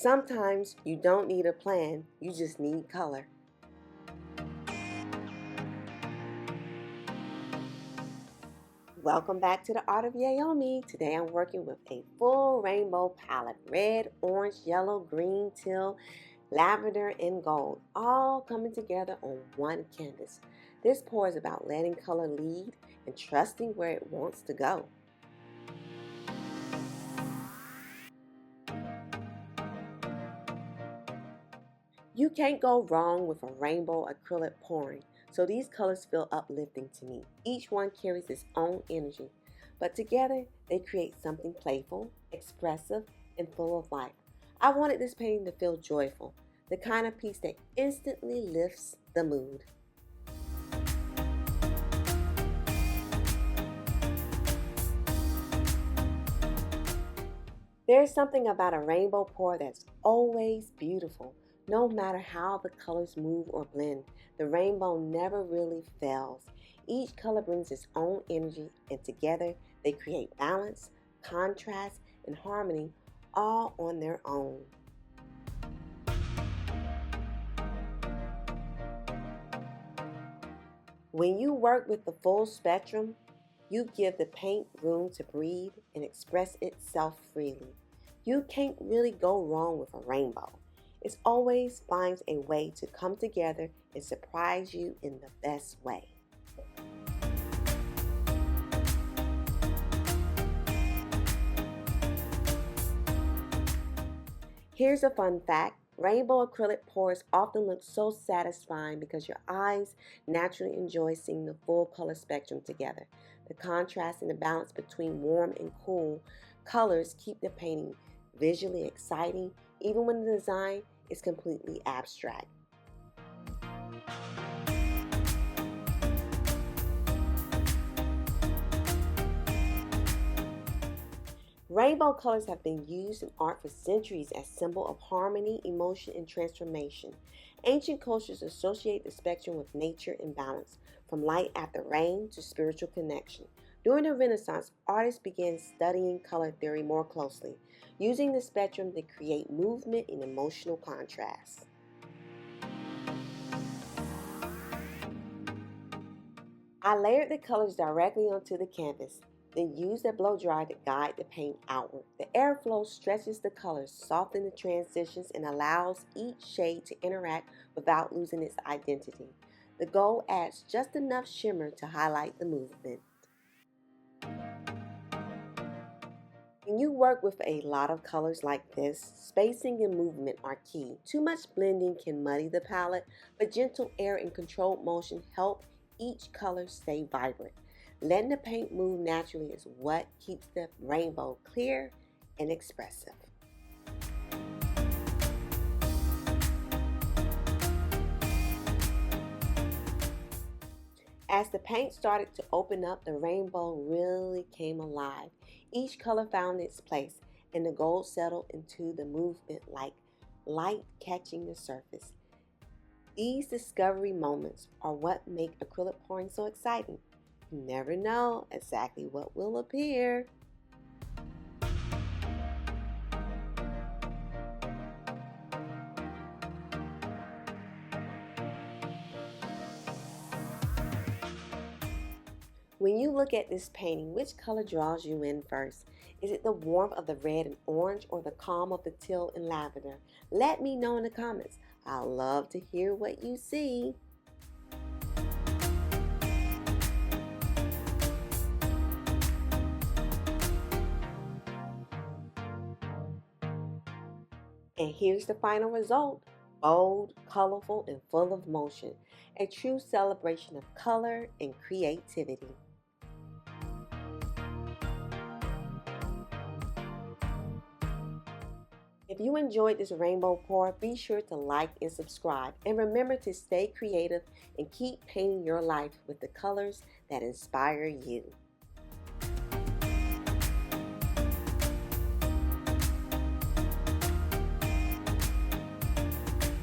Sometimes you don't need a plan, you just need color. Welcome back to the Art of Yayomi. Today I'm working with a full rainbow palette. Red, orange, yellow, green, teal, lavender, and gold. All coming together on one canvas. This pour is about letting color lead and trusting where it wants to go. You can't go wrong with a rainbow acrylic pouring, so these colors feel uplifting to me. Each one carries its own energy, but together they create something playful, expressive, and full of life. I wanted this painting to feel joyful, the kind of piece that instantly lifts the mood. There's something about a rainbow pour that's always beautiful. No matter how the colors move or blend, the rainbow never really fails. Each color brings its own energy, and together they create balance, contrast, and harmony all on their own. When you work with the full spectrum, you give the paint room to breathe and express itself freely. You can't really go wrong with a rainbow. It always finds a way to come together and surprise you in the best way. Here's a fun fact. Rainbow acrylic pours often look so satisfying because your eyes naturally enjoy seeing the full color spectrum together. The contrast and the balance between warm and cool colors keep the painting visually exciting, even when the design is completely abstract. Rainbow colors have been used in art for centuries as symbol of harmony, emotion, and transformation. Ancient cultures associate the spectrum with nature and balance, from light after rain to spiritual connection. During the Renaissance, artists began studying color theory more closely, using the spectrum to create movement and emotional contrast. I layered the colors directly onto the canvas, then used a blow dryer to guide the paint outward. The airflow stretches the colors, softens the transitions, and allows each shade to interact without losing its identity. The gold adds just enough shimmer to highlight the movement. When you work with a lot of colors like this, spacing and movement are key. Too much blending can muddy the palette, but gentle air and controlled motion help each color stay vibrant. Letting the paint move naturally is what keeps the rainbow clear and expressive. As the paint started to open up, the rainbow really came alive. Each color found its place, and the gold settled into the movement like light catching the surface. These discovery moments are what make acrylic pouring so exciting. You never know exactly what will appear. When you look at this painting, which color draws you in first? Is it the warmth of the red and orange or the calm of the teal and lavender? Let me know in the comments. I love to hear what you see. And here's the final result. Bold, colorful, and full of motion. A true celebration of color and creativity. If you enjoyed this rainbow pour, be sure to like and subscribe. And remember to stay creative and keep painting your life with the colors that inspire you.